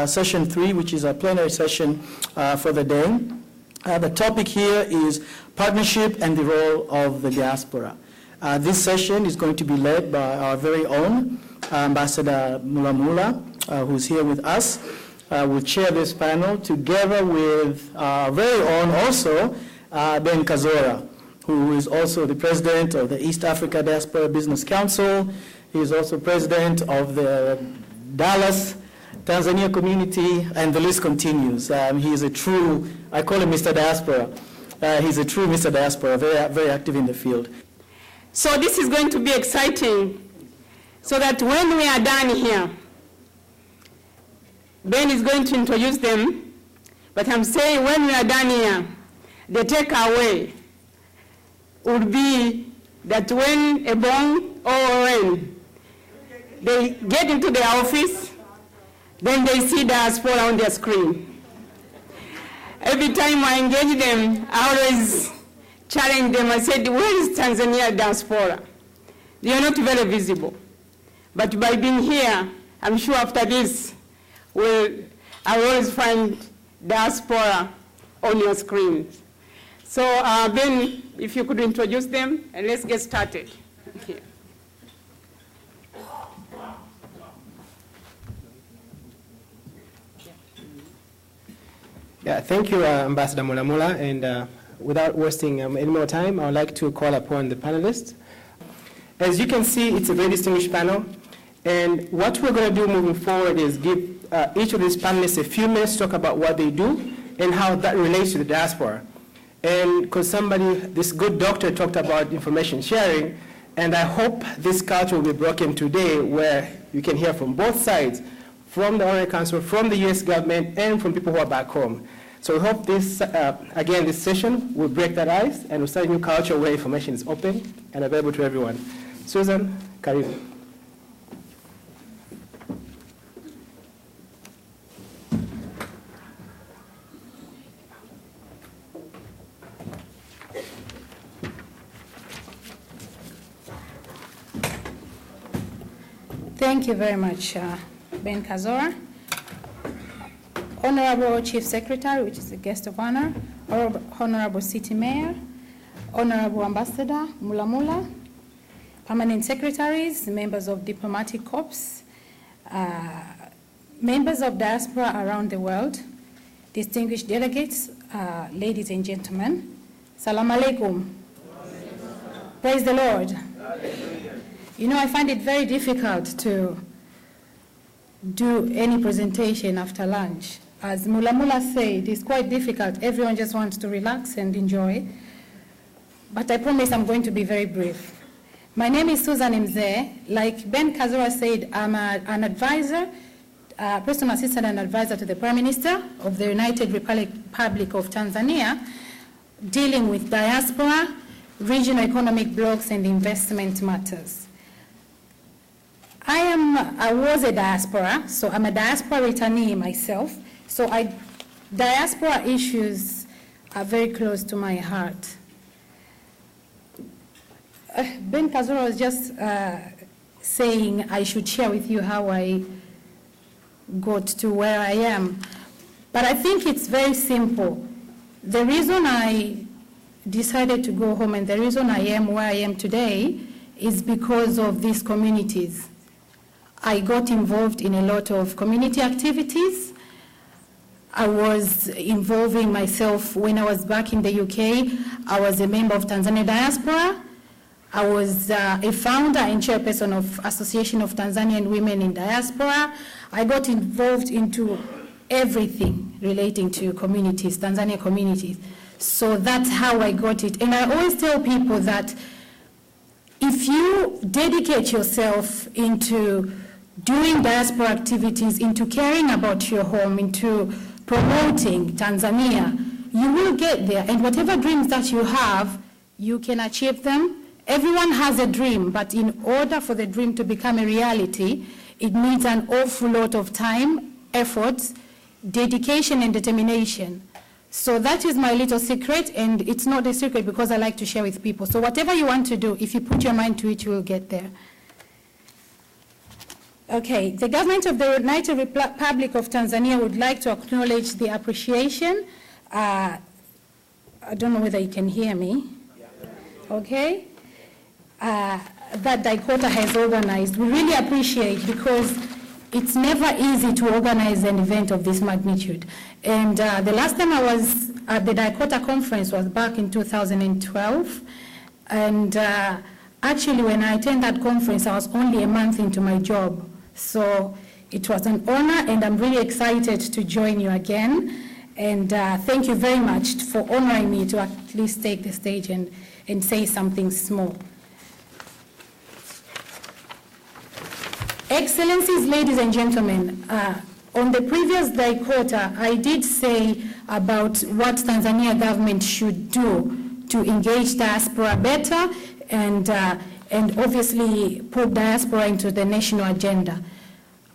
Session 3, which is a plenary session for the day. The topic here is partnership and the role of the diaspora. This session is going to be led by our very own Ambassador Mulamula, who's here with us. Will chair this panel together with our very own also Ben Kazora, who is also the president of the East Africa Diaspora Business Council. He is also president of the Dallas Tanzania community, and the list continues. He is a true, I call him Mr. Diaspora. He's a true Mr. Diaspora, very, very active in the field. So this is going to be exciting, so that when we are done here, Ben is going to introduce them, but I'm saying when we are done here, the takeaway would be that when a bong or when they get into the office, then they see diaspora on their screen. Every time I engage them, I always challenge them. I said, where is Tanzania diaspora? They are not very visible. But by being here, I'm sure after this, I will always find diaspora on your screens. So Ben, if you could introduce them, and let's get started. Here. Yeah, thank you, Ambassador Mulamula, and without wasting any more time, I would like to call upon the panelists. As you can see, it's a very distinguished panel, and what we're going to do moving forward is give each of these panelists a few minutes to talk about what they do and how that relates to the diaspora. And because this good doctor talked about information sharing, and I hope this culture will be broken today where you can hear from both sides, from the Honorary Council, from the U.S. government, and from people who are back home. So we hope this, again, this session will break that ice and will start a new culture where information is open and available to everyone. Susan, karibu. Thank you very much, Ben Kazora. Honorable Chief Secretary, which is the guest of honor, Honorable City Mayor, Honorable Ambassador Mulamula, Permanent Secretaries, members of Diplomatic Corps, members of diaspora around the world, distinguished delegates, ladies and gentlemen, Salam alaikum. Praise the Lord. You know, I find it very difficult to do any presentation after lunch. As Mulamula said, it's quite difficult. Everyone just wants to relax and enjoy. But I promise I'm going to be very brief. My name is Susan Mzee. Like Ben Kazora said, I'm an advisor, personal assistant and advisor to the Prime Minister of the United Republic of Tanzania, dealing with diaspora, regional economic blocks, and investment matters. I was a diaspora, so I'm a diaspora returnee myself. So diaspora issues are very close to my heart. Ben Kazora was just saying I should share with you how I got to where I am. But I think it's very simple. The reason I decided to go home and the reason I am where I am today is because of these communities. I got involved in a lot of community activities. I was involving myself when I was back in the UK. I was a member of Tanzania Diaspora. I was a founder and chairperson of Association of Tanzanian Women in Diaspora. I got involved into everything relating to communities, Tanzania communities. So that's how I got it. And I always tell people that if you dedicate yourself into doing diaspora activities, into caring about your home, into promoting Tanzania, you will get there. And whatever dreams that you have, you can achieve them. Everyone has a dream, but in order for the dream to become a reality, it needs an awful lot of time, effort, dedication, and determination. So that is my little secret, and it's not a secret because I like to share with people. So whatever you want to do, if you put your mind to it, you will get there. Okay, the government of the United Republic of Tanzania would like to acknowledge the appreciation. I don't know whether you can hear me. Okay. That DICOTA has organized. We really appreciate, because it's never easy to organize an event of this magnitude. And the last time I was at the DICOTA conference was back in 2012. And actually, when I attended that conference, I was only a month into my job. So it was an honor, and I'm really excited to join you again. And thank you very much for honoring me to at least take the stage and say something small. Excellencies, ladies and gentlemen, on the previous DICOTA, I did say about what Tanzania government should do to engage diaspora better and obviously put diaspora into the national agenda.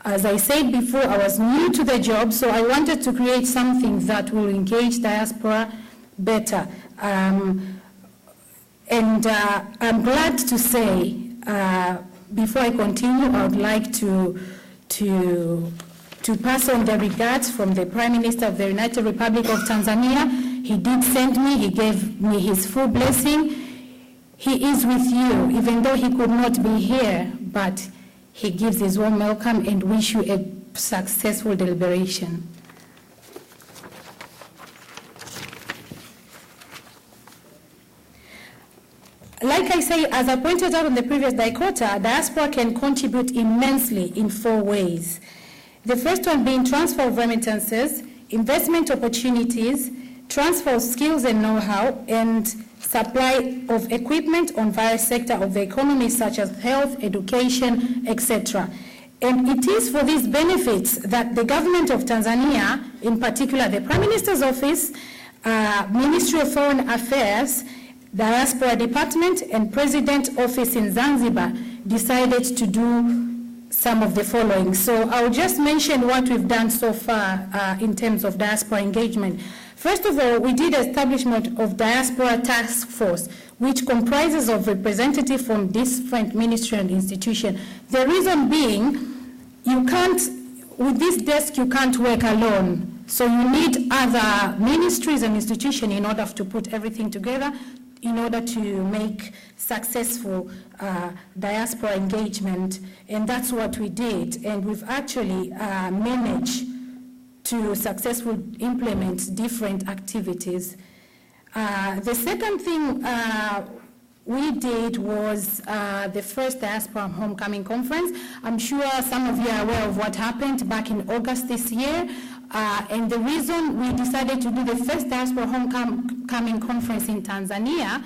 As I said before, I was new to the job, so I wanted to create something that will engage diaspora better. And I'm glad to say, before I continue, I would like to pass on the regards from the Prime Minister of the United Republic of Tanzania. He did send me, he gave me his full blessing. He is with you, even though he could not be here, but he gives his warm welcome and wish you a successful deliberation. Like I say, as I pointed out on the previous DICOTA, diaspora can contribute immensely in 4 ways. The first one being transfer of remittances, investment opportunities, transfer of skills and know-how, and supply of equipment on various sectors of the economy, such as health, education, etc. And it is for these benefits that the government of Tanzania, in particular the Prime Minister's Office, Ministry of Foreign Affairs, Diaspora Department, and President Office in Zanzibar decided to do some of the following. So I'll just mention what we've done so far in terms of diaspora engagement. First of all, we did establishment of Diaspora Task Force, which comprises of representatives from different ministries and institutions. The reason being, with this desk, you can't work alone. So you need other ministries and institutions in order to put everything together in order to make successful diaspora engagement. And that's what we did. And we've actually managed to successfully implement different activities. The second thing we did was the first Diaspora Homecoming Conference. I'm sure some of you are aware of what happened back in August this year. And the reason we decided to do the first Diaspora Homecoming Conference in Tanzania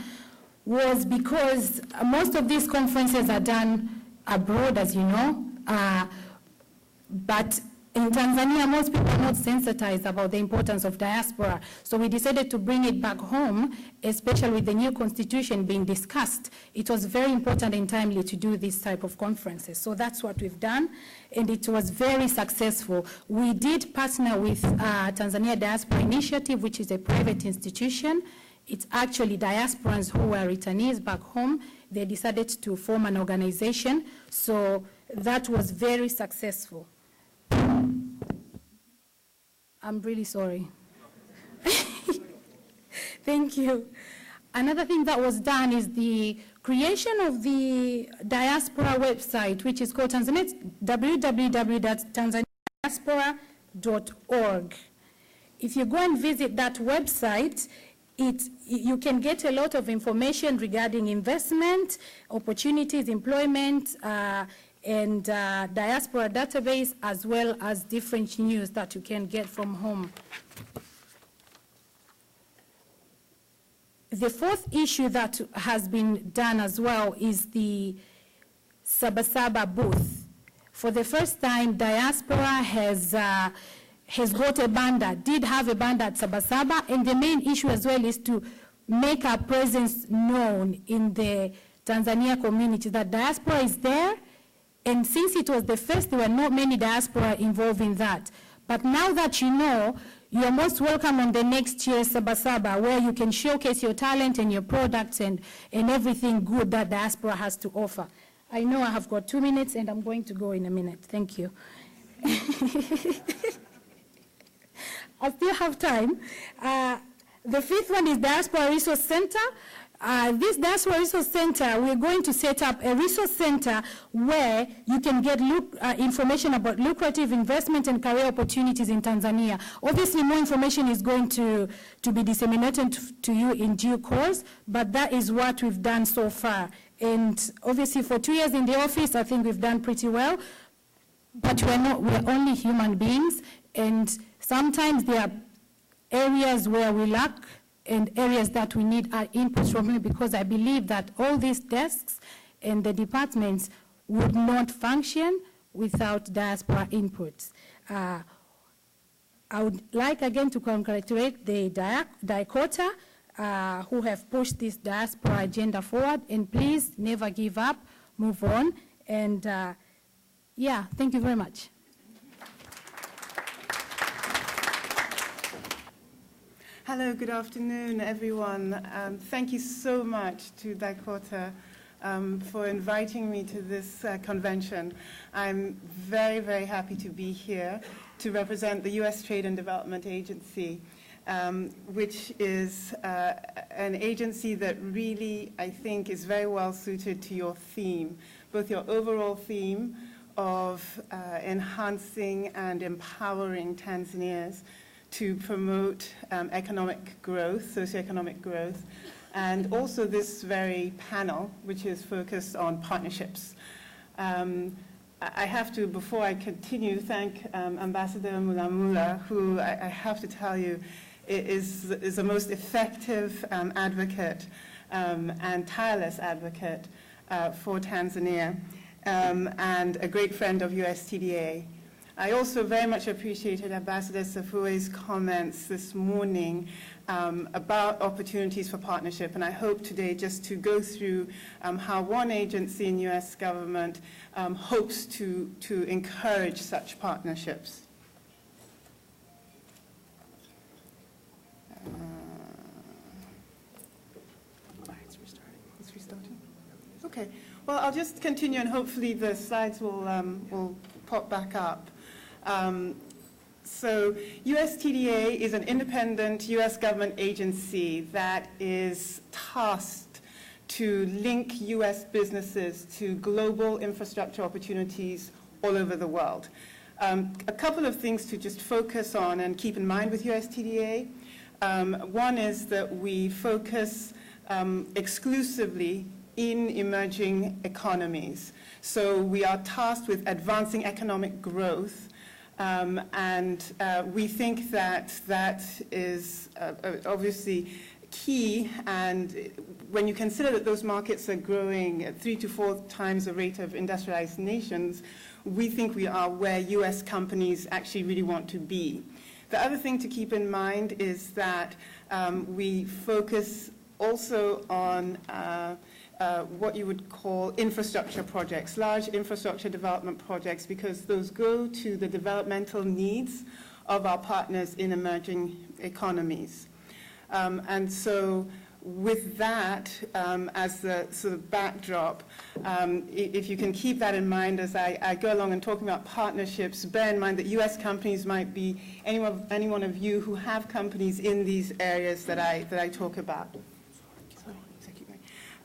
was because most of these conferences are done abroad, as you know. But in Tanzania, most people are not sensitized about the importance of diaspora. So we decided to bring it back home, especially with the new constitution being discussed. It was very important and timely to do this type of conferences. So that's what we've done, and it was very successful. We did partner with Tanzania Diaspora Initiative, which is a private institution. It's actually diasporans who were returnees back home. They decided to form an organization. So that was very successful. I'm really sorry. Thank you. Another thing that was done is the creation of the diaspora website, which is called www.tanzaniadiaspora.org. If you go and visit that website, you can get a lot of information regarding investment, opportunities, employment, and diaspora database, as well as different news that you can get from home. The fourth issue that has been done as well is the Sabasaba booth. For the first time, diaspora has got a banda, did have a banda at Sabasaba, and the main issue as well is to make our presence known in the Tanzania community, that diaspora is there. And since it was the first, there were not many diaspora involved in that. But now that you know, you are most welcome on the next year's Sabasaba, where you can showcase your talent and your products and everything good that diaspora has to offer. I know I have got 2 minutes, and I'm going to go in a minute. Thank you. I still have time. The fifth one is Diaspora Resource Center. This Diaspora Resource Center, we're going to set up a resource center where you can get information about lucrative investment and career opportunities in Tanzania. Obviously, more information is going to be disseminated to you in due course, but that is what we've done so far. And obviously, for 2 years in the office, I think we've done pretty well. But we're only human beings, and sometimes there are areas where we lack and areas that we need our input from you, because I believe that all these desks and the departments would not function without diaspora inputs. I would like again to congratulate the DICOTA who have pushed this diaspora agenda forward, and please never give up, move on, and yeah, thank you very much. Hello, good afternoon, everyone. Thank you so much to DICOTA for inviting me to this convention. I'm very, very happy to be here to represent the U.S. Trade and Development Agency, which is an agency that really, I think, is very well suited to your theme, both your overall theme of enhancing and empowering Tanzanians to promote economic growth, socioeconomic growth, and also this very panel, which is focused on partnerships. I have to, before I continue, thank Ambassador Mulamula, who I have to tell you is the most effective advocate and tireless advocate for Tanzania, and a great friend of USTDA. I also very much appreciated Ambassador Safue's comments this morning about opportunities for partnership, and I hope today just to go through how one agency in U.S. government hopes to encourage such partnerships. It's restarting. Okay. Well, I'll just continue, and hopefully the slides will pop back up. So USTDA is an independent U.S. government agency that is tasked to link U.S. businesses to global infrastructure opportunities all over the world. A couple of things to just focus on and keep in mind with USTDA. One is that we focus exclusively in emerging economies. So we are tasked with advancing economic growth, and we think that that is obviously key, and when you consider that those markets are growing at 3 to 4 times the rate of industrialized nations, we think we are where US companies actually really want to be. The other thing to keep in mind is that we focus also on what you would call infrastructure projects, large infrastructure development projects, because those go to the developmental needs of our partners in emerging economies. And so with that as the sort of backdrop, if you can keep that in mind as I go along and talking about partnerships, bear in mind that US companies might be any one of you who have companies in these areas that I talk about.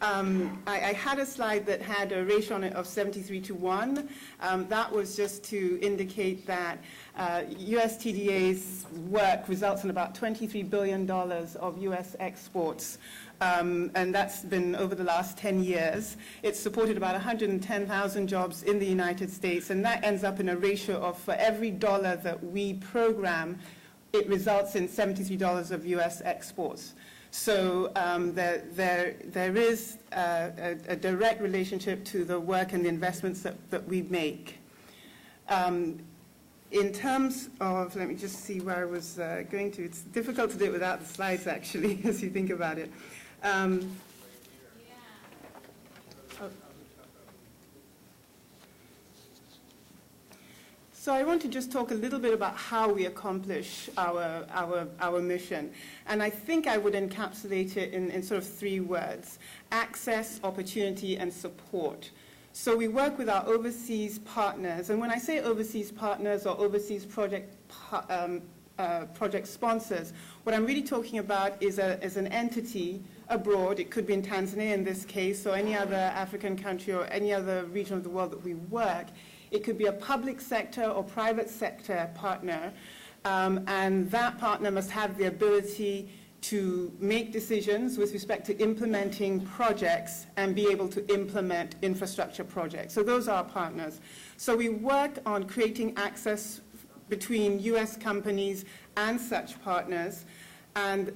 I had a slide that had a ratio on it of 73:1. That was just to indicate that USTDA's work results in about $23 billion of US exports, and that's been over the last 10 years. It's supported about 110,000 jobs in the United States, and that ends up in a ratio of, for every dollar that we program, it results in $73 of US exports. So there is a direct relationship to the work and the investments that we make. In terms of, let me just see where I was going to. It's difficult to do it without the slides, actually, as you think about it. So I want to just talk a little bit about how we accomplish our mission. And I think I would encapsulate it in sort of 3 words: access, opportunity, and support. So we work with our overseas partners, and when I say overseas partners or overseas project sponsors, what I'm really talking about is an entity abroad. It could be in Tanzania in this case, or any other African country or any other region of the world that we work. It could be a public sector or private sector partner, and that partner must have the ability to make decisions with respect to implementing projects and be able to implement infrastructure projects. So those are our partners. So we work on creating access between U.S. companies and such partners, and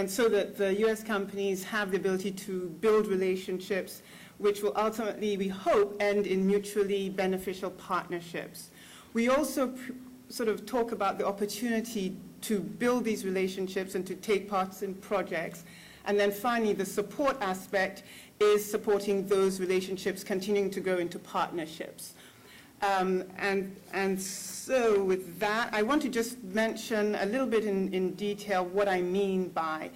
so that the U.S. companies have the ability to build relationships which will ultimately, we hope, end in mutually beneficial partnerships. We also sort of talk about the opportunity to build these relationships and to take part in projects. And then finally, the support aspect is supporting those relationships continuing to grow into partnerships. And so with that, I want to just mention a little bit in detail what I mean by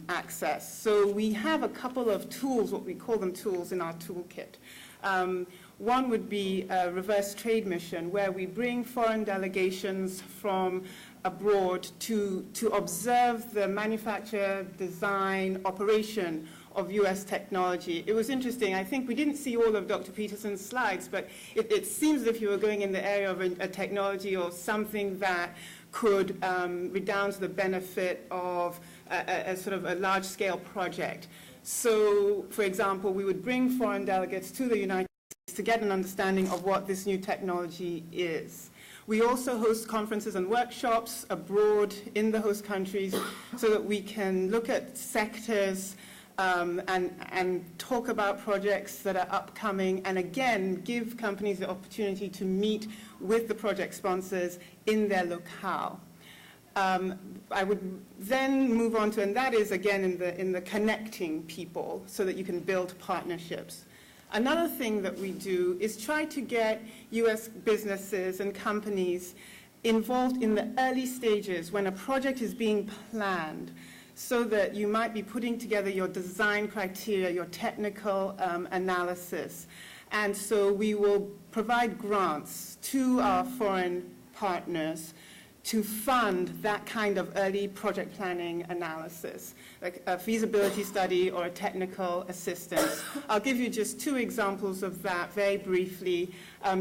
access. So we have a couple of tools, what we call them tools, in our toolkit. One would be a reverse trade mission, where we bring foreign delegations from abroad to observe the manufacture, design, operation of U.S. technology. It was interesting. I think we didn't see all of Dr. Peterson's slides, but it seems as if you were going in the area of a technology or something that could redound to the benefit of a sort of a large-scale project. So, for example, we would bring foreign delegates to the United States to get an understanding of what this new technology is. We also host conferences and workshops abroad in the host countries so that we can look at sectors and talk about projects that are upcoming, and again, give companies the opportunity to meet with the project sponsors in their locale. I would then move on to, and that is again in the connecting people so that you can build partnerships. Another thing that we do is try to get U.S. businesses and companies involved in the early stages when a project is being planned, so that you might be putting together your design criteria, your technical analysis. And so we will provide grants to our foreign partners to fund that kind of early project planning analysis, like a feasibility study or a technical assistance. I'll give you just two examples of that very briefly.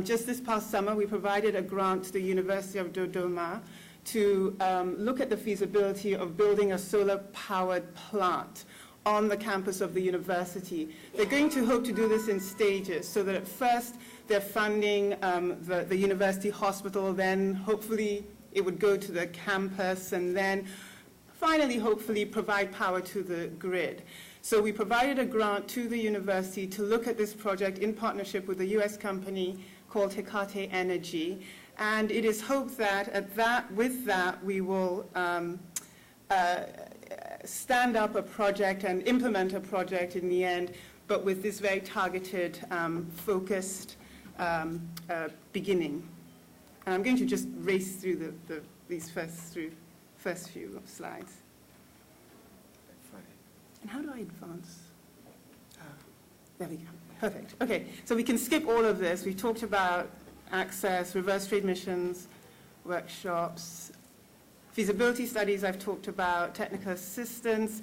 Just this past summer, we provided a grant to the University of Dodoma to look at the feasibility of building a solar-powered plant on the campus of the university. They're going to hope to do this in stages, so that at first they're funding the university hospital, then hopefully it would go to the campus, and then finally, hopefully, provide power to the grid. So we provided a grant to the university to look at this project in partnership with a U.S. company called DICOTA Energy. And it is hoped that with that, we will stand up a project and implement a project in the end, but with this very targeted, focused beginning. And I'm going to just race through these first few slides. And how do I advance? There we go. Perfect. Okay, so we can skip all of this. We talked about access, reverse trade missions, workshops, feasibility studies I've talked about, technical assistance.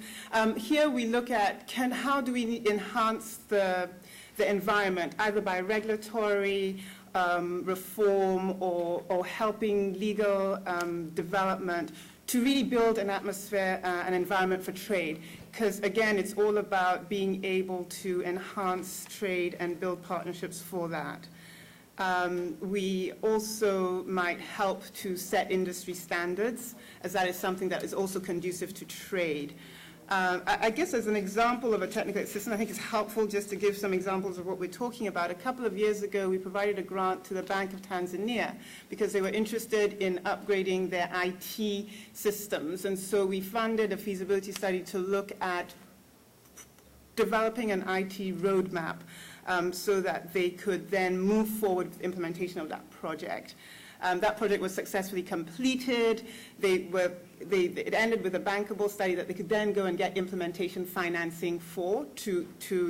Here we look at how do we enhance the environment, either by regulatory reform or helping legal development to really build an atmosphere, an environment for trade. Because again, it's all about being able to enhance trade and build partnerships for that. We also might help to set industry standards, as that is something that is also conducive to trade. I guess as an example of a technical assistance, I think it's helpful just to give some examples of what we're talking about. A couple of years ago, we provided a grant to the Bank of Tanzania because they were interested in upgrading their IT systems. And so we funded a feasibility study to look at developing an IT roadmap so that they could then move forward with implementation of that project. That project was successfully completed. They were it ended with a bankable study that they could then go and get implementation financing for to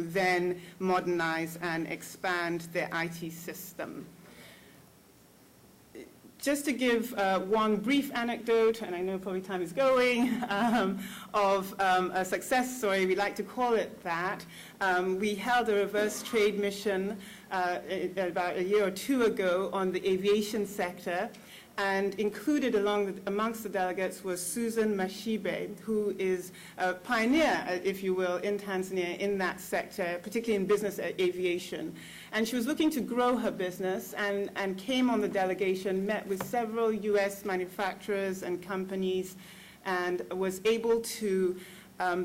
then modernize and expand their IT system. Just to give one brief anecdote, and I know probably time is going, of a success story, we like to call it that. We held a reverse trade mission about a year or two ago on the aviation sector, and included amongst the delegates was Susan Mashibe, who is a pioneer, if you will, in Tanzania in that sector, particularly in business aviation. And she was looking to grow her business and came on the delegation, met with several US manufacturers and companies, and was able to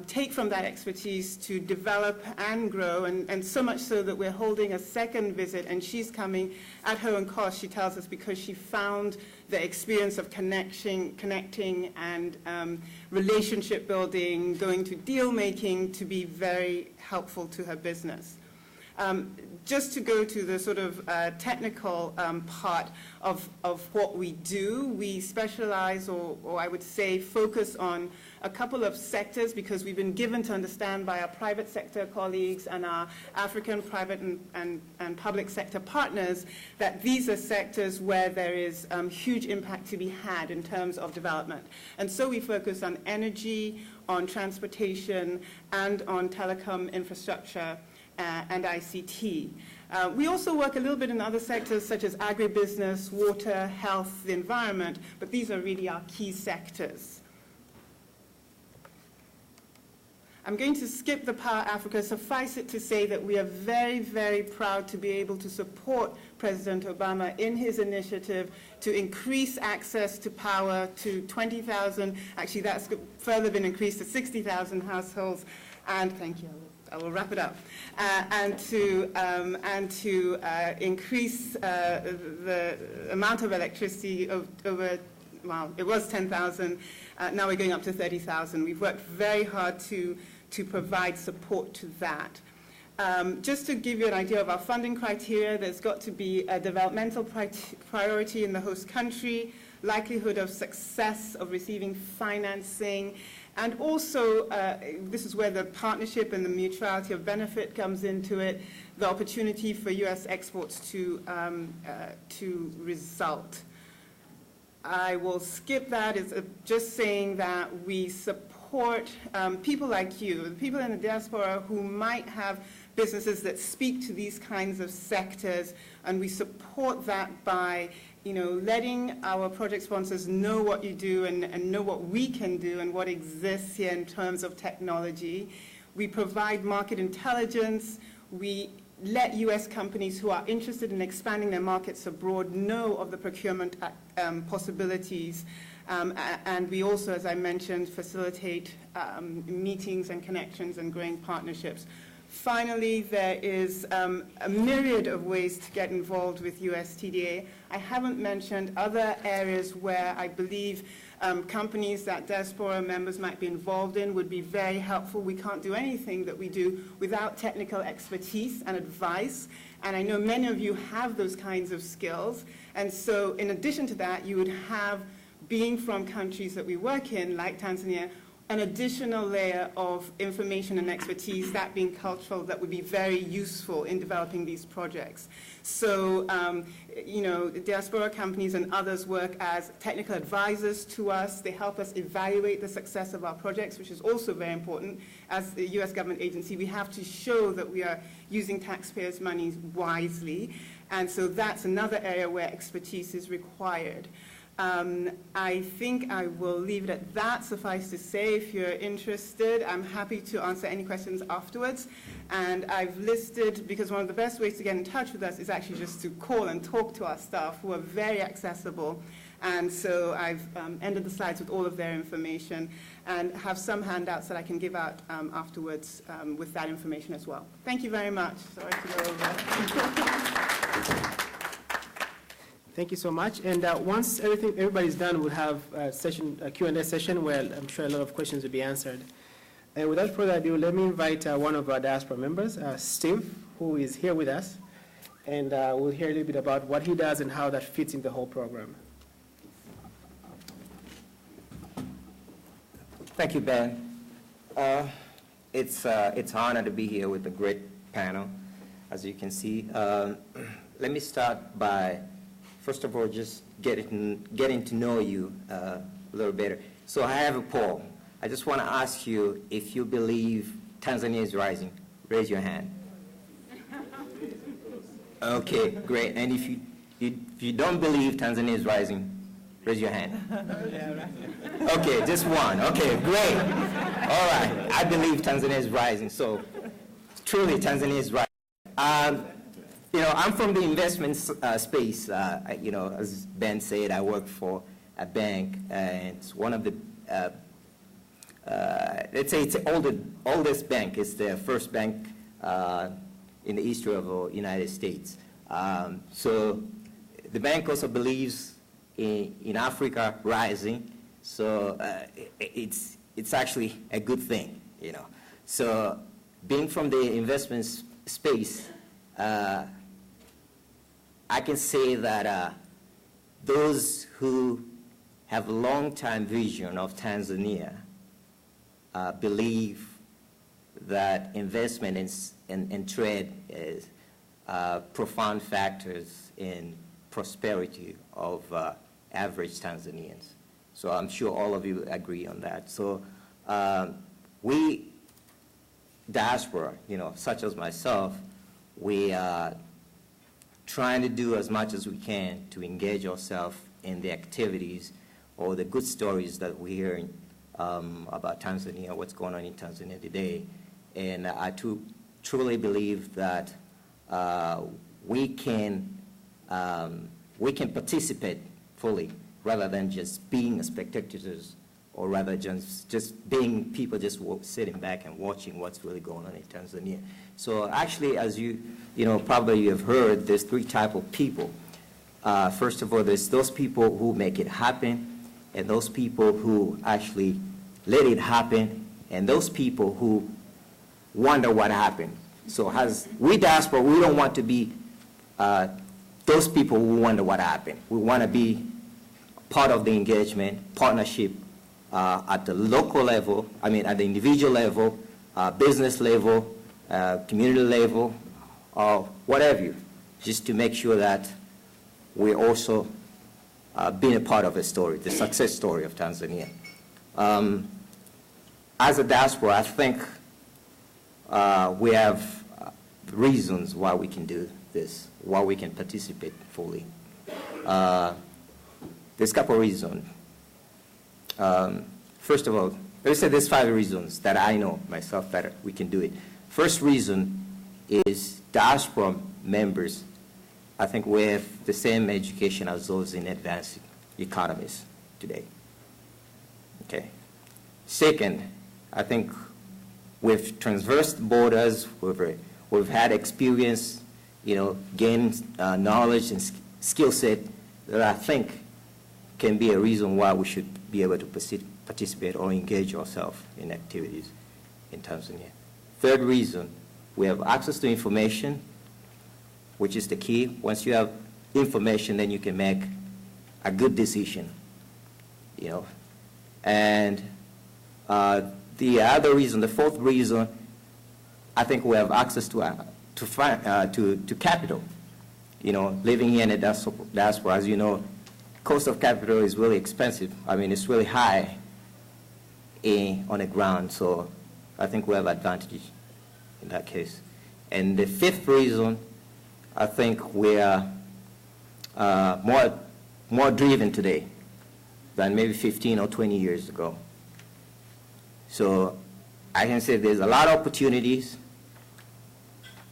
take from that expertise to develop and grow, and so much so that we're holding a second visit, and she's coming at her own cost, she tells us, because she found the experience of connecting and relationship building, going to deal making, to be very helpful to her business. Just to go to the sort of technical part of what we do, we specialize, or I would say focus on a couple of sectors, because we've been given to understand by our private sector colleagues and our African private and public sector partners that these are sectors where there is huge impact to be had in terms of development. And so we focus on energy, on transportation, and on telecom infrastructure and ICT. We also work a little bit in other sectors such as agribusiness, water, health, the environment, but these are really our key sectors. I'm going to skip the Power Africa. Suffice it to say that we are very, very proud to be able to support President Obama in his initiative to increase access to power to 20,000. Actually, that's further been increased to 60,000 households. And thank you. I will wrap it up. And to increase the amount of electricity over, well, it was 10,000. Now we're going up to 30,000. We've worked very hard to provide support to that. Just to give you an idea of our funding criteria, there's got to be a developmental priority in the host country, likelihood of success of receiving financing, and also, this is where the partnership and the mutuality of benefit comes into it, the opportunity for U.S. exports to result. I will skip that. It's just saying that we support people like you, the people in the diaspora who might have businesses that speak to these kinds of sectors, and we support that by letting our project sponsors know what you do and know what we can do and what exists here in terms of technology. We provide market intelligence. We let U.S. companies who are interested in expanding their markets abroad know of the procurement possibilities. And we also, as I mentioned, facilitate meetings and connections and growing partnerships. Finally, there is a myriad of ways to get involved with USTDA. I haven't mentioned other areas where I believe companies that diaspora members might be involved in would be very helpful. We can't do anything that we do without technical expertise and advice, and I know many of you have those kinds of skills. And so in addition to that, you would have, being from countries that we work in, like Tanzania, an additional layer of information and expertise, that being cultural, that would be very useful in developing these projects. So, diaspora companies and others work as technical advisors to us. They help us evaluate the success of our projects, which is also very important. As the U.S. government agency, we have to show that we are using taxpayers' money wisely. And so that's another area where expertise is required. I think I will leave it at that. Suffice to say, if you're interested, I'm happy to answer any questions afterwards. And I've listed, because one of the best ways to get in touch with us is actually just to call and talk to our staff, who are very accessible. And so I've ended the slides with all of their information and have some handouts that I can give out afterwards with that information as well. Thank you very much. Sorry to go over. Thank you so much. And once everybody's done, we'll have a Q&A session where I'm sure a lot of questions will be answered. And without further ado, let me invite one of our diaspora members, Steve, who is here with us. And we'll hear a little bit about what he does and how that fits in the whole program. Thank you, Ben. It's an honor to be here with a great panel, as you can see. Let me start by, first of all, just getting to know you a little better. So I have a poll. I just want to ask you if you believe Tanzania is rising. Raise your hand. Okay, great. And if you don't believe Tanzania is rising, raise your hand. Okay, just one. Okay, great. All right. I believe Tanzania is rising. So truly, Tanzania is rising. You know, I'm from the investment space. You know, as Ben said, I work for a bank, and it's one of the, let's say it's the oldest bank. It's the first bank in the history of the United States. So the bank also believes in Africa rising. So it's actually a good thing, you know. So being from the investment space, I can say that those who have a long-time vision of Tanzania believe that investment and trade is profound factors in prosperity of average Tanzanians. So I'm sure all of you agree on that. So we, diaspora, you know, such as myself, we are trying to do as much as we can to engage ourselves in the activities or the good stories that we're hearing about Tanzania, what's going on in Tanzania today. And I truly believe that we can participate fully rather than just being spectators, or rather just being people just sitting back and watching what's really going on in Tanzania. So actually, as you know, probably you have heard, there's three types of people. First of all, there's those people who make it happen, and those people who actually let it happen, and those people who wonder what happened. So as we diaspora, we don't want to be those people who wonder what happened. We want to be part of the engagement, partnership at the local level, I mean at the individual level, business level, community level, or whatever, just to make sure that we're also being a part of a story, the success story of Tanzania. As a diaspora, I think we have reasons why we can do this, why we can participate fully. There's a couple of reasons. First of all, let's say there's 5 reasons that I know myself that we can do it. First reason is diaspora members, I think we have the same education as those in advanced economies today. Okay. Second, I think we've traversed borders, we've had experience, you know, gained knowledge and skill set that I think can be a reason why we should be able to participate or engage ourselves in activities in Tanzania. Third reason, we have access to information, which is the key. Once you have information, then you can make a good decision, you know. And the other reason, the fourth reason, I think we have access to capital. You know, living here in a diaspora, as you know, cost of capital is really expensive. I mean, it's really high on the ground, so I think we have advantage in that case. And the fifth reason, I think we are more driven today than maybe 15 or 20 years ago. So I can say there's a lot of opportunities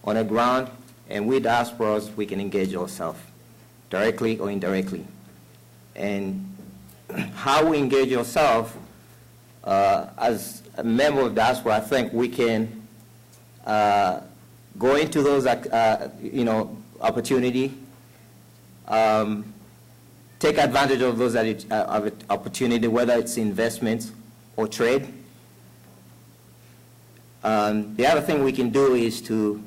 on the ground, and we diasporas, we can engage ourselves directly or indirectly. And how we engage ourselves as a member of diaspora, I think we can go into those you know, opportunity, take advantage of those opportunity, whether it's investments or trade. The other thing we can do is to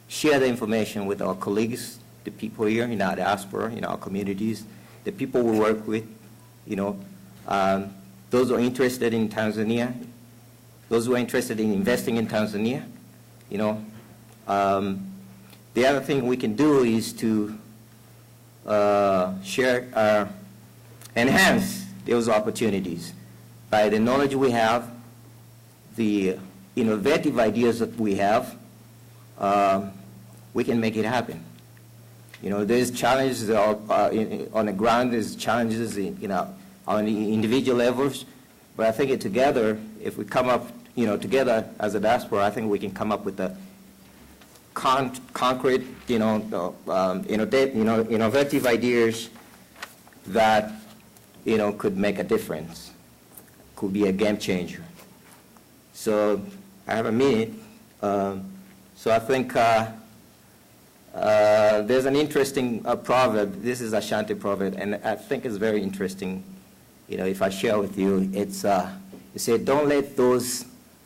share the information with our colleagues, the people here in our diaspora, in our communities, the people we work with, you know. those who are interested in Tanzania, those who are interested in investing in Tanzania, you know. The other thing we can do is to enhance those opportunities by the knowledge we have, the innovative ideas that we have. We can make it happen. You know, there's challenges on the ground. There's challenges on the individual levels, but I think together, if we come up, together as a diaspora, I think we can come up with a concrete, innovative ideas that, could make a difference, could be a game changer. So I have a minute. So I think there's an interesting proverb. This is a Ashanti proverb, and I think it's very interesting. If I share with you, it's you say, don't let those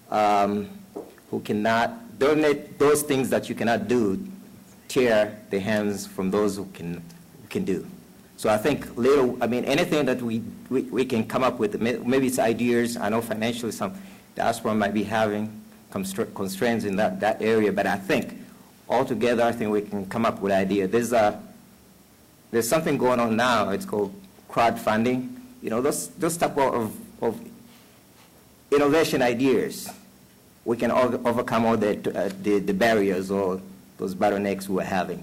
don't let those things that you cannot do tear the hands from those who can do. So I think anything that we can come up with, maybe it's ideas. I know financially some diaspora might be having constraints in that area, but I think altogether, I think we can come up with ideas. There's something going on now. It's called crowdfunding. Those type of innovation ideas, we can overcome all the barriers or those bottlenecks we're having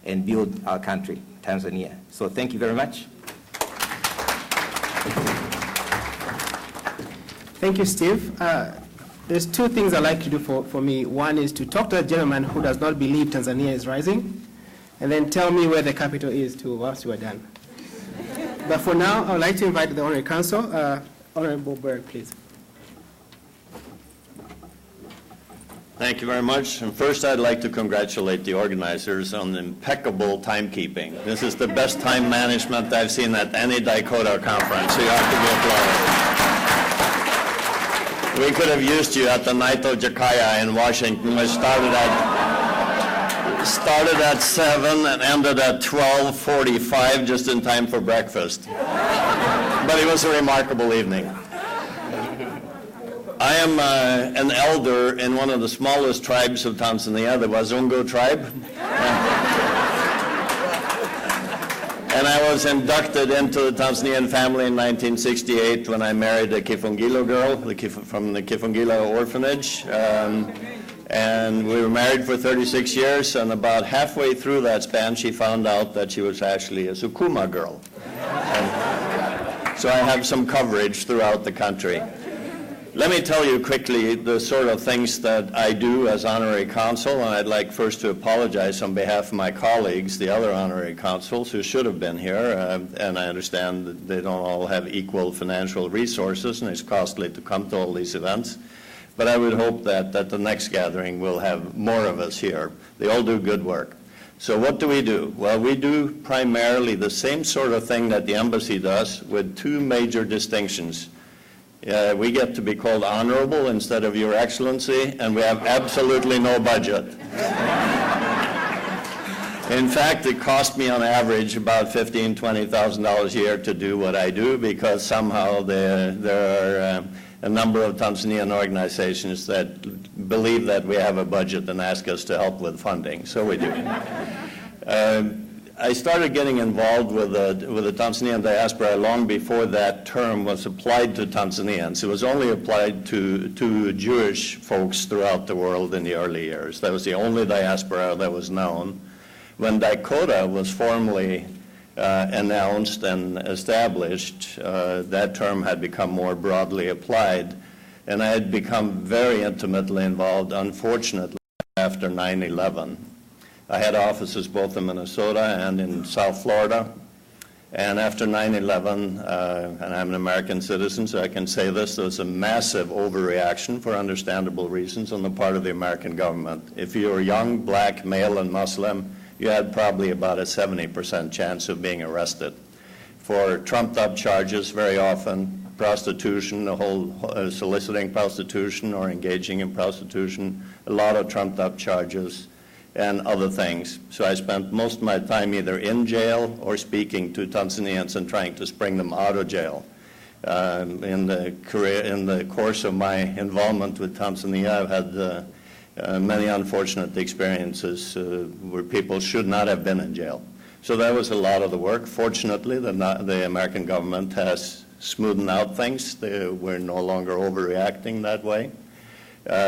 and build our country, Tanzania. So thank you very much. Thank you, Steve. There's two things I'd like to do for me. One is to talk to a gentleman who does not believe Tanzania is rising, and then tell me where the capital is once you are done. But for now, I would like to invite the Honorary Counsel, Honorable Berg, please. Thank you very much. And first, I'd like to congratulate the organizers on impeccable timekeeping. This is the best time management I've seen at any DICOTA conference, so you have to be applauded. We could have used you at the night of Jakaya in Washington. We started at 7 and ended at 12:45, just in time for breakfast. But it was a remarkable evening. I am an elder in one of the smallest tribes of Tanzania, the Wazungu tribe. And I was inducted into the Tanzanian family in 1968 when I married a Kifungilo girl from the Kifungilo orphanage. And we were married for 36 years, and about halfway through that span, she found out that she was actually a Sukuma girl. And so I have some coverage throughout the country. Let me tell you quickly the sort of things that I do as honorary consul, and I'd like first to apologize on behalf of my colleagues, the other honorary consuls who should have been here, and I understand that they don't all have equal financial resources, and it's costly to come to all these events. But I would hope that at the next gathering we'll have more of us here. They all do good work. So what do? Well, we do primarily the same sort of thing that the embassy does, with two major distinctions. We get to be called honorable instead of your excellency, and we have absolutely no budget. In fact, it cost me on average about $15,000, $20,000 a year to do what I do, because somehow there are a number of Tanzanian organizations that believe that we have a budget and ask us to help with funding, so we do. I started getting involved with the Tanzanian diaspora long before that term was applied to Tanzanians. It was only applied to Jewish folks throughout the world in the early years. That was the only diaspora that was known. When DICOTA was formally announced and established, that term had become more broadly applied, and I had become very intimately involved, unfortunately, after 9/11. I had offices both in Minnesota and in South Florida. And after 9/11, and I'm an American citizen, so I can say this, there was a massive overreaction for understandable reasons on the part of the American government. If you were young, black, male, and Muslim, you had probably about a 70% chance of being arrested for trumped-up charges, very often prostitution, the whole soliciting prostitution or engaging in prostitution, a lot of trumped-up charges, and other things. So I spent most of my time either in jail or speaking to Tanzanians and trying to spring them out of jail. In the course of my involvement with Tanzania, I've had many unfortunate experiences where people should not have been in jail. So that was a lot of the work. Fortunately, the American government has smoothened out things. We're no longer overreacting that way.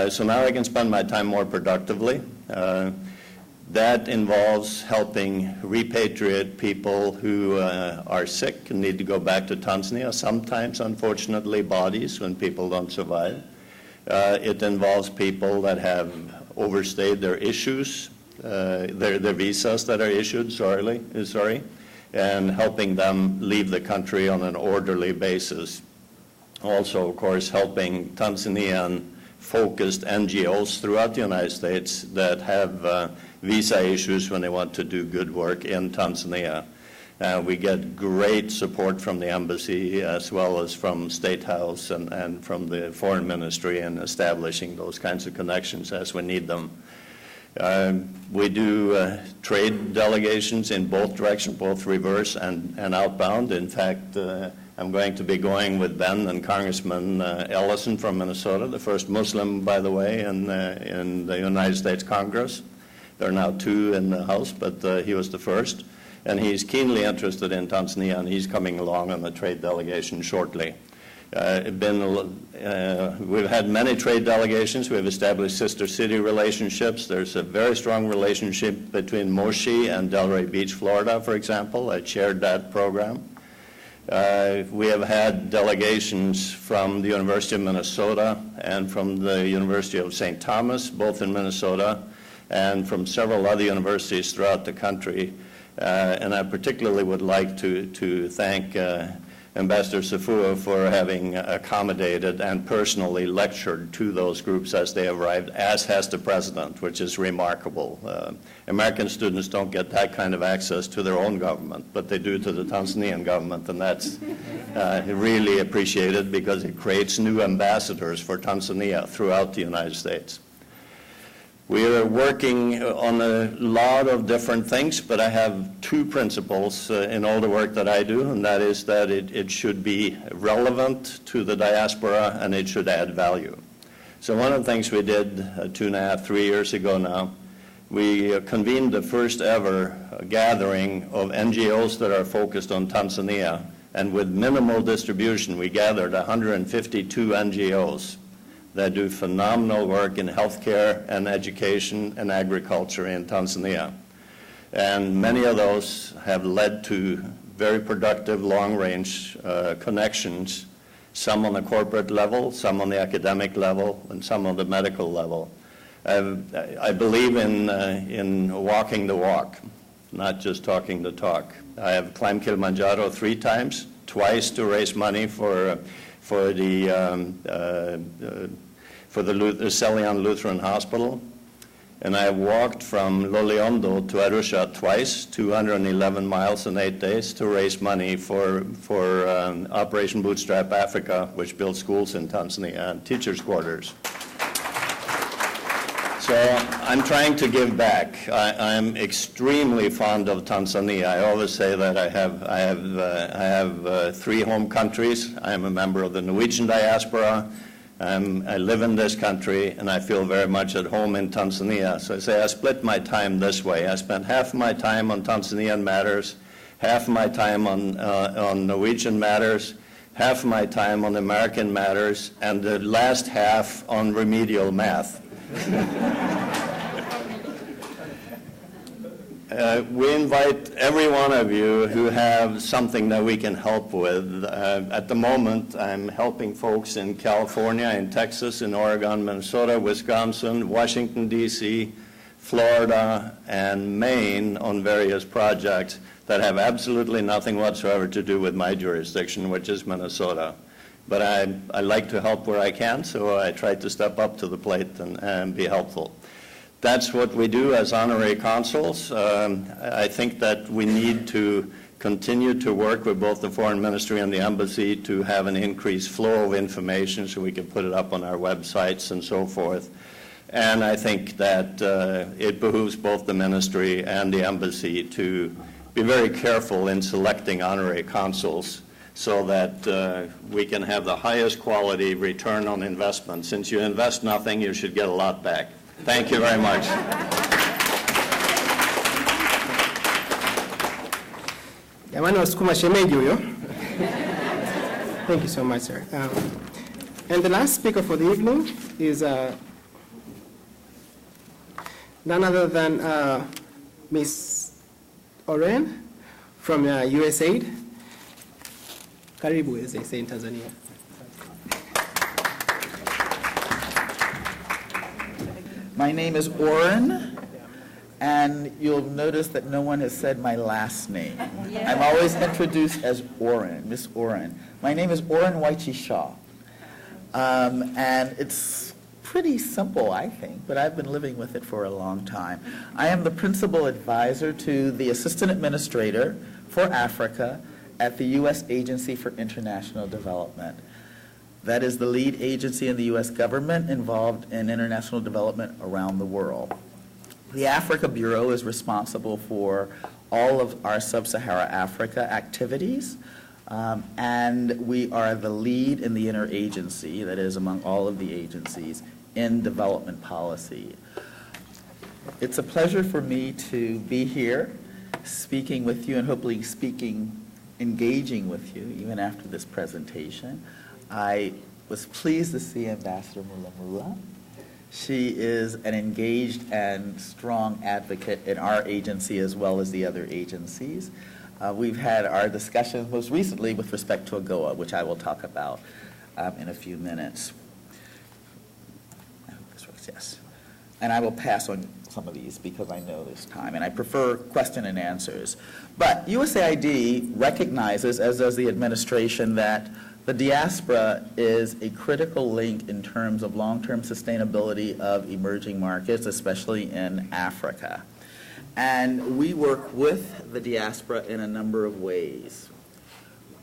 So now I can spend my time more productively. That involves helping repatriate people who are sick and need to go back to Tanzania, sometimes, unfortunately, bodies when people don't survive. It involves people that have overstayed their issues, their visas that are issued, and helping them leave the country on an orderly basis. Also, of course, helping Tanzanian-focused NGOs throughout the United States that have visa issues when they want to do good work in Tanzania. We get great support from the embassy as well as from State House and from the Foreign Ministry in establishing those kinds of connections as we need them. We do trade delegations in both directions, both reverse and outbound. In fact, I'm going to be going with Ben and Congressman Ellison from Minnesota, the first Muslim, by the way, in the United States Congress. There are now two in the House, but he was the first. And he's keenly interested in Tanzania, and he's coming along on the trade delegation shortly. We've had many trade delegations. We've established sister city relationships. There's a very strong relationship between Moshi and Delray Beach, Florida, for example. I chaired that program. We have had delegations from the University of Minnesota and from the University of St. Thomas, both in Minnesota, and from several other universities throughout the country. And I particularly would like to thank Ambassador Safua for having accommodated and personally lectured to those groups as they arrived, as has the President, which is remarkable. American students don't get that kind of access to their own government, but they do to the Tanzanian government, and that's really appreciated because it creates new ambassadors for Tanzania throughout the United States. We are working on a lot of different things, but I have two principles in all the work that I do, and that is that it should be relevant to the diaspora and it should add value. So one of the things we did 2.5, 3 years ago now, we convened the first ever gathering of NGOs that are focused on Tanzania, and with minimal distribution, we gathered 152 NGOs that do phenomenal work in healthcare and education and agriculture in Tanzania. And many of those have led to very productive long-range connections, some on the corporate level, some on the academic level, and some on the medical level. I believe in walking the walk, not just talking the talk. I have climbed Kilimanjaro 3 times, twice to raise money for the Celion Lutheran Hospital. And I walked from Loliondo to Arusha twice, 211 miles in 8 days, to raise money for Operation Bootstrap Africa, which builds schools in Tanzania and teachers' quarters. So I'm trying to give back. I'm extremely fond of Tanzania. I always say that I have 3 home countries. I am a member of the Norwegian diaspora. I live in this country, and I feel very much at home in Tanzania. So I say I split my time this way. I spend half of my time on Tanzanian matters, half of my time on Norwegian matters, half of my time on American matters, and the last half on remedial math. We invite every one of you who have something that we can help with. At the moment, I'm helping folks in California, in Texas, in Oregon, Minnesota, Wisconsin, Washington, D.C., Florida, and Maine on various projects that have absolutely nothing whatsoever to do with my jurisdiction, which is Minnesota. But I like to help where I can, so I try to step up to the plate and be helpful. That's what we do as honorary consuls. I think that we need to continue to work with both the Foreign Ministry and the Embassy to have an increased flow of information so we can put it up on our websites and so forth. And I think that it behooves both the Ministry and the Embassy to be very careful in selecting honorary consuls so that we can have the highest quality return on investment. Since you invest nothing, you should get a lot back. Thank you very much. Thank you so much, sir. And the last speaker for the evening is none other than Ms. Oren from USAID. Karibu, as they say in Tanzania. My name is Oren, and you'll notice that no one has said my last name. I'm always introduced as Oren, Miss Oren. My name is Oren Waichi Shaw, and it's pretty simple, I think, but I've been living with it for a long time. I am the principal advisor to the Assistant Administrator for Africa at the U.S. Agency for International Development. That is the lead agency in the U.S. government involved in international development around the world. The Africa Bureau is responsible for all of our sub-Sahara Africa activities, and we are the lead in the interagency, that is among all of the agencies, in development policy. It's a pleasure for me to be here speaking with you and hopefully engaging with you even after this presentation. I was pleased to see Ambassador Mulamula. She is an engaged and strong advocate in our agency as well as the other agencies. We've had our discussions most recently with respect to AGOA, which I will talk about in a few minutes. I hope this works, yes. And I will pass on some of these because I know there's time, and I prefer question and answers. But USAID recognizes, as does the administration, that the diaspora is a critical link in terms of long-term sustainability of emerging markets, especially in Africa. And we work with the diaspora in a number of ways.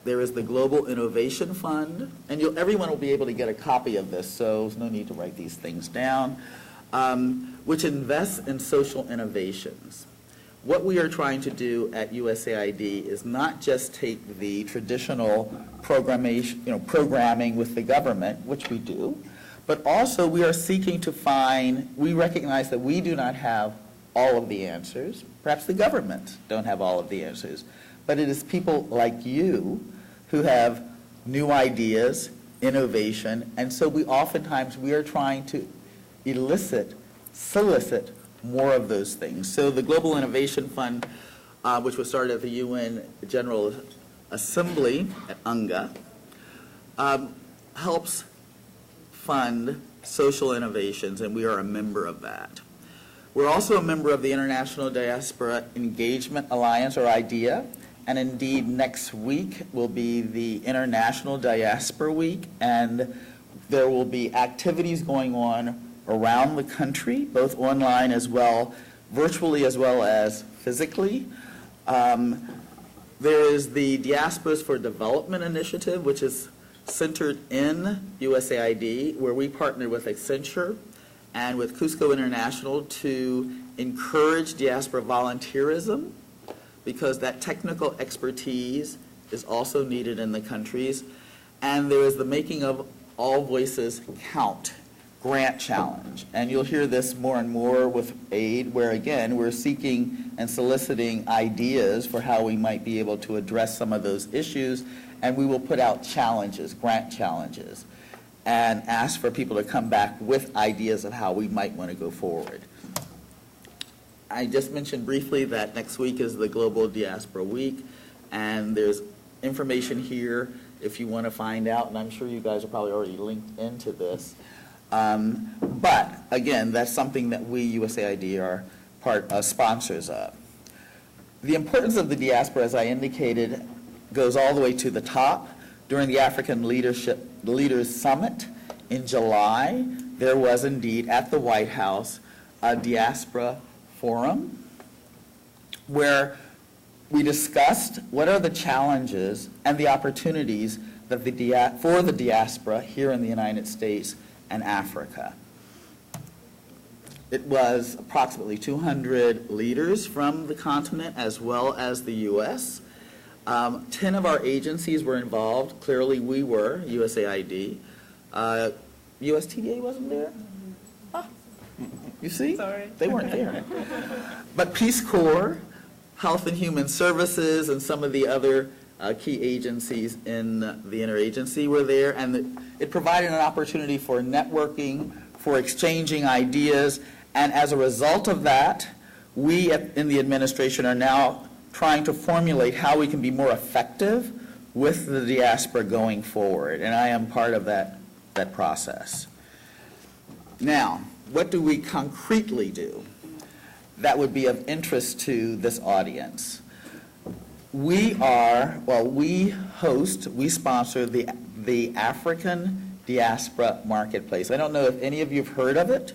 There is the Global Innovation Fund, and everyone will be able to get a copy of this, so there's no need to write these things down, which invests in social innovations. What we are trying to do at USAID is not just take the traditional programming with the government, which we do, but also we are seeking to we recognize that we do not have all of the answers. Perhaps the government don't have all of the answers, but it is people like you who have new ideas, innovation, and so we are trying to solicit more of those things. So the Global Innovation Fund, which was started at the UN General Assembly at UNGA, helps fund social innovations, and we are a member of that. We're also a member of the International Diaspora Engagement Alliance, or IDEA, and indeed next week will be the International Diaspora Week, and there will be activities going on around the country, both online as well, virtually as well as physically. There is the Diasporas for Development Initiative, which is centered in USAID, where we partner with Accenture and with Cusco International to encourage diaspora volunteerism, because that technical expertise is also needed in the countries. And there is the Making of All Voices Count grant challenge. And you'll hear this more and more with aid, where again, we're seeking and soliciting ideas for how we might be able to address some of those issues, and we will put out challenges, grant challenges, and ask for people to come back with ideas of how we might want to go forward. I just mentioned briefly that next week is the Global Diaspora Week, and there's information here if you want to find out, and I'm sure you guys are probably already linked into this. But again, that's something that we, USAID, are sponsors of. The importance of the diaspora, as I indicated, goes all the way to the top. During the African Leaders Summit in July, there was indeed at the White House a diaspora forum where we discussed what are the challenges and the opportunities that for the diaspora here in the United States and Africa. It was approximately 200 leaders from the continent as well as the U.S. 10 of our agencies were involved. Clearly, we were, USAID. USTDA wasn't there? Ah, you see? Sorry. They weren't there. But Peace Corps, Health and Human Services, and some of the other key agencies in the interagency were there, and it provided an opportunity for networking, for exchanging ideas, and as a result of that, we in the administration are now trying to formulate how we can be more effective with the diaspora going forward, and I am part of that process. Now, what do we concretely do that would be of interest to this audience? We sponsor the African Diaspora Marketplace. I don't know if any of you have heard of it.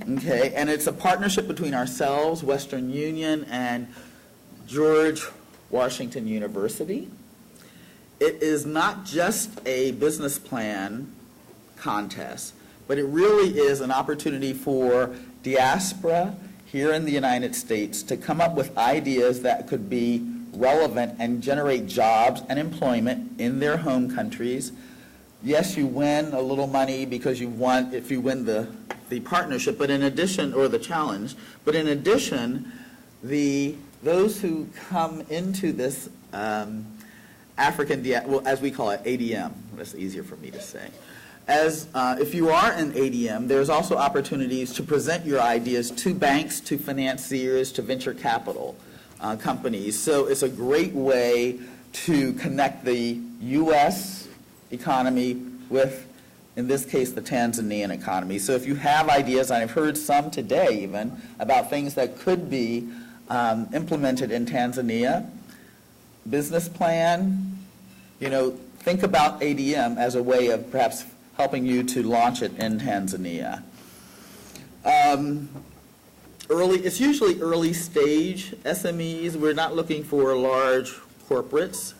Okay, and it's a partnership between ourselves, Western Union, and George Washington University. It is not just a business plan contest, but it really is an opportunity for diaspora here in the United States to come up with ideas that could be relevant and generate jobs and employment in their home countries. Yes, you win a little money because if you win the partnership, but in addition, or the challenge, but in addition, those who come into this as we call it, ADM, that's easier for me to say. If you are an ADM, there's also opportunities to present your ideas to banks, to financiers, to venture capital companies. So it's a great way to connect the U.S. economy with, in this case, the Tanzanian economy. So if you have ideas, and I've heard some today even, about things that could be implemented in Tanzania, business plan, think about ADM as a way of perhaps helping you to launch it in Tanzania. It's usually early stage SMEs. We're not looking for large corporates.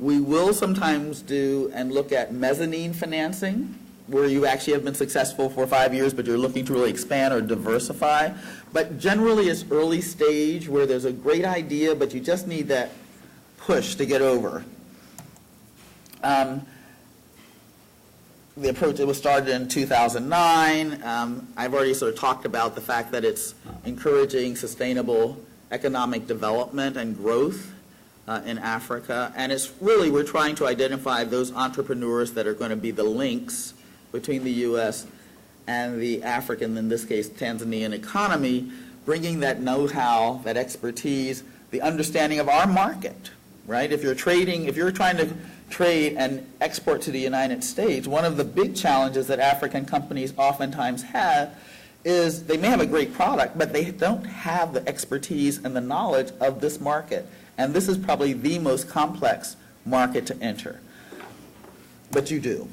We will sometimes do and look at mezzanine financing, where you actually have been successful for 5 years, but you're looking to really expand or diversify. But generally, it's early stage where there's a great idea, but you just need that push to get over. The approach, it was started in 2009. I've already sort of talked about the fact that it's encouraging sustainable economic development and growth in Africa. And it's really, we're trying to identify those entrepreneurs that are going to be the links between the U.S. and the African, in this case, Tanzanian economy, bringing that know-how, that expertise, the understanding of our market, right? If you're trying to trade and export to the United States, one of the big challenges that African companies oftentimes have is they may have a great product, but they don't have the expertise and the knowledge of this market. And this is probably the most complex market to enter. But you do.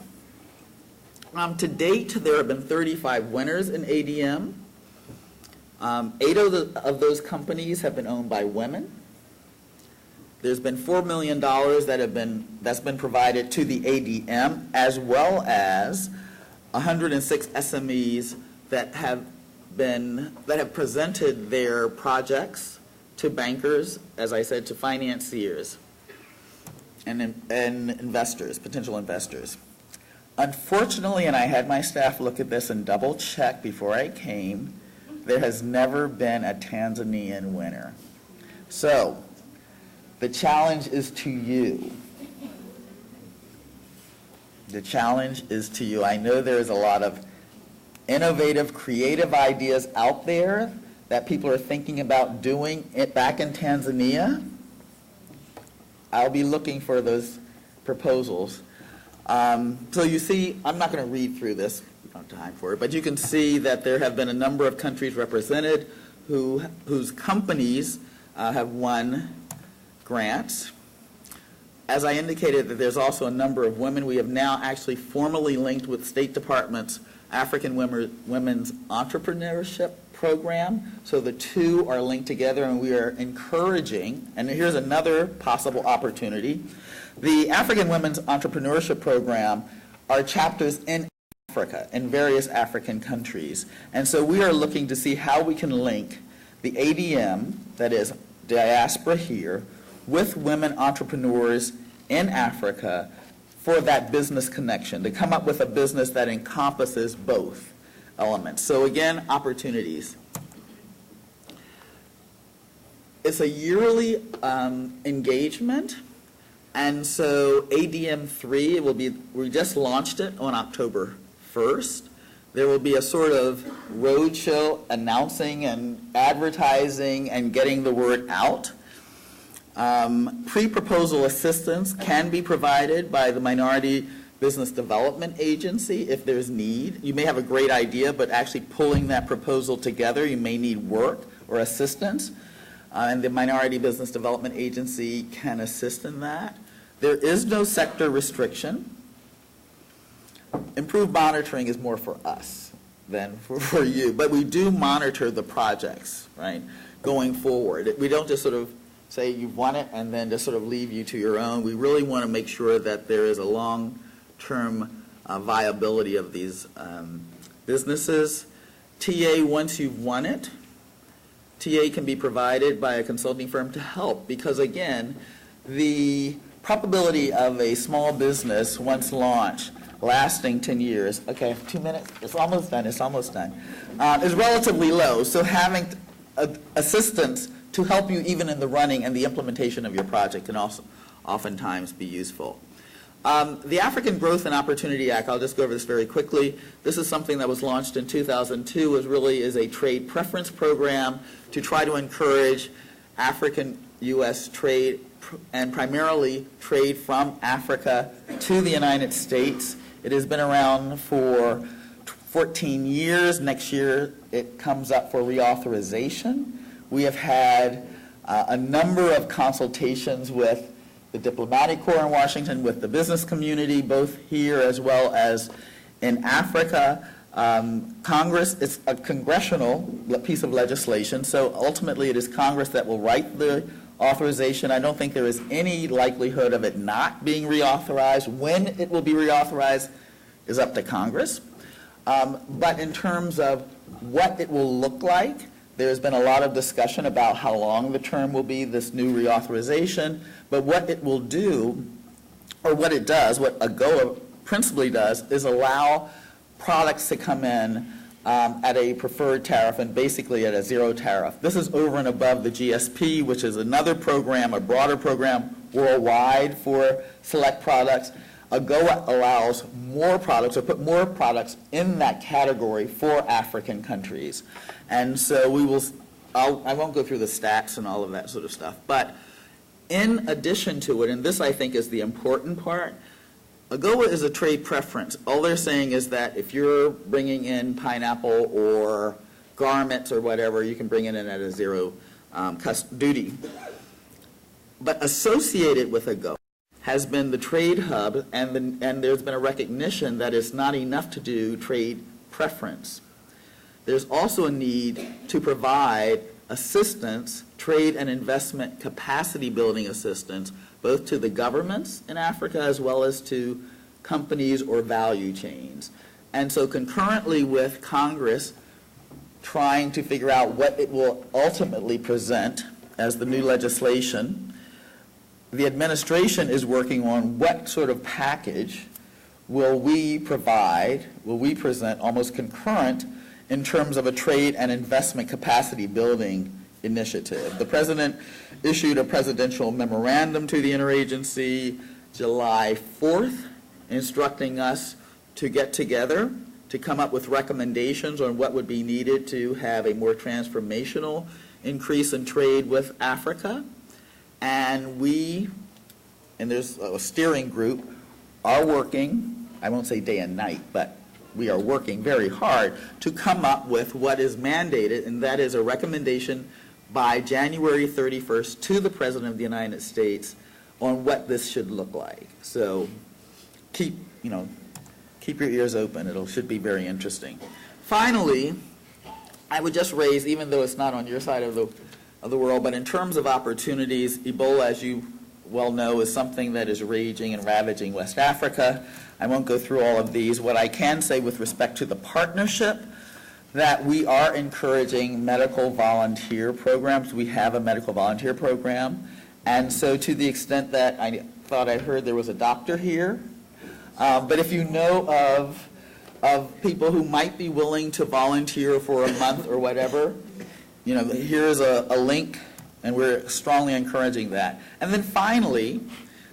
To date, there have been 35 winners in ADM. 8 of those companies have been owned by women. There's been $4 million that's been provided to the ADM, as well as 106 SMEs that have presented their projects to bankers, as I said, to financiers and investors, potential investors. Unfortunately, and I had my staff look at this and double check before I came, there has never been a Tanzanian winner. So the challenge is to you. The challenge is to you. I know there's a lot of innovative, creative ideas out there that people are thinking about doing it back in Tanzania. I'll be looking for those proposals. So you see, I'm not going to read through this, I don't have time for it, but you can see that there have been a number of countries represented whose companies have won grants. As I indicated, that there's also a number of women. We have now actually formally linked with State Department's African Women's Entrepreneurship Program. So the two are linked together, and we are encouraging, and here's another possible opportunity. The African Women's Entrepreneurship Program are chapters in Africa, in various African countries. And so we are looking to see how we can link the ADM, that is diaspora here with women entrepreneurs in Africa for that business connection, to come up with a business that encompasses both elements. So again, opportunities. It's a yearly engagement, and so ADM3 we just launched it on October 1st. There will be a sort of roadshow announcing and advertising and getting the word out. Pre-proposal assistance can be provided by the Minority Business Development Agency if there's need. You may have a great idea, but actually pulling that proposal together, you may need work or assistance. And the Minority Business Development Agency can assist in that. There is no sector restriction. Improved monitoring is more for us than for you, but we do monitor the projects, right, going forward. We don't just sort of say you've won it and then just sort of leave you to your own. We really want to make sure that there is a long-term viability of these businesses. TA, once you've won it, TA can be provided by a consulting firm to help, because again, the probability of a small business once launched lasting 10 years, okay, 2 minutes, it's almost done, is relatively low. So having assistance to help you even in the running and the implementation of your project can also oftentimes be useful. The African Growth and Opportunity Act, I'll just go over this very quickly. This is something that was launched in 2002, is a trade preference program to try to encourage African-U.S. trade and primarily trade from Africa to the United States. It has been around for 14 years. Next year it comes up for reauthorization. We have had a number of consultations with the diplomatic corps in Washington, with the business community, both here as well as in Africa. Congress, it's a congressional piece of legislation, so ultimately it is Congress that will write the authorization. I don't think there is any likelihood of it not being reauthorized. When it will be reauthorized is up to Congress. But in terms of what it will look like, there's been a lot of discussion about how long the term will be, this new reauthorization, but what it will do, or what it does, what AGOA principally does, is allow products to come in at a preferred tariff and basically at a zero tariff. This is over and above the GSP, which is another program, a broader program worldwide for select products. AGOA allows more products, or put more products in that category for African countries. And so I won't go through the stats and all of that sort of stuff, but in addition to it, and this I think is the important part, AGOA is a trade preference. All they're saying is that if you're bringing in pineapple or garments or whatever, you can bring it in at a zero duty. But associated with AGOA has been the trade hub, and there's been a recognition that it's not enough to do trade preference. There's also a need to provide assistance, trade and investment capacity building assistance, both to the governments in Africa as well as to companies or value chains. And so concurrently with Congress trying to figure out what it will ultimately present as the new legislation, the administration is working on what sort of package will we present almost concurrent in terms of a trade and investment capacity building initiative. The President issued a presidential memorandum to the interagency July 4th, instructing us to get together to come up with recommendations on what would be needed to have a more transformational increase in trade with Africa. And there's a steering group, are working, I won't say day and night, but we are working very hard to come up with what is mandated, and that is a recommendation by January 31st to the President of the United States on what this should look like. So keep your ears open. It should be very interesting. Finally, I would just raise, even though it's not on your side of the world, but in terms of opportunities, Ebola, as you well know, is something that is raging and ravaging West Africa. I won't go through all of these. What I can say with respect to the partnership that we are encouraging medical volunteer programs. We have a medical volunteer program. And so to the extent that I thought I heard there was a doctor here, but if you know of people who might be willing to volunteer for a month or whatever, here's a link, and we're strongly encouraging that. And then finally,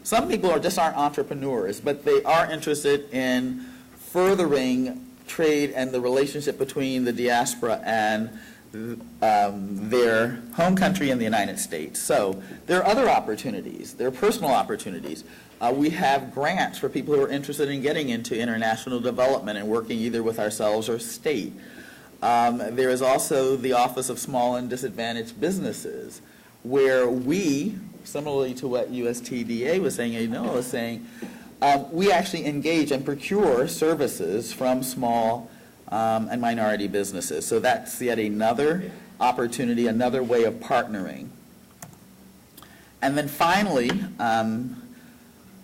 some people aren't entrepreneurs, but they are interested in furthering trade and the relationship between the diaspora and their home country in the United States. So there are other opportunities. There are personal opportunities. We have grants for people who are interested in getting into international development and working either with ourselves or state. There is also the Office of Small and Disadvantaged Businesses, where we, similarly to what USTDA was saying, we actually engage and procure services from small and minority businesses. So that's yet another opportunity, another way of partnering. And then finally,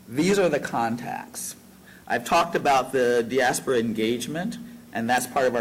these are the contacts. I've talked about the diaspora engagement, and that's part of our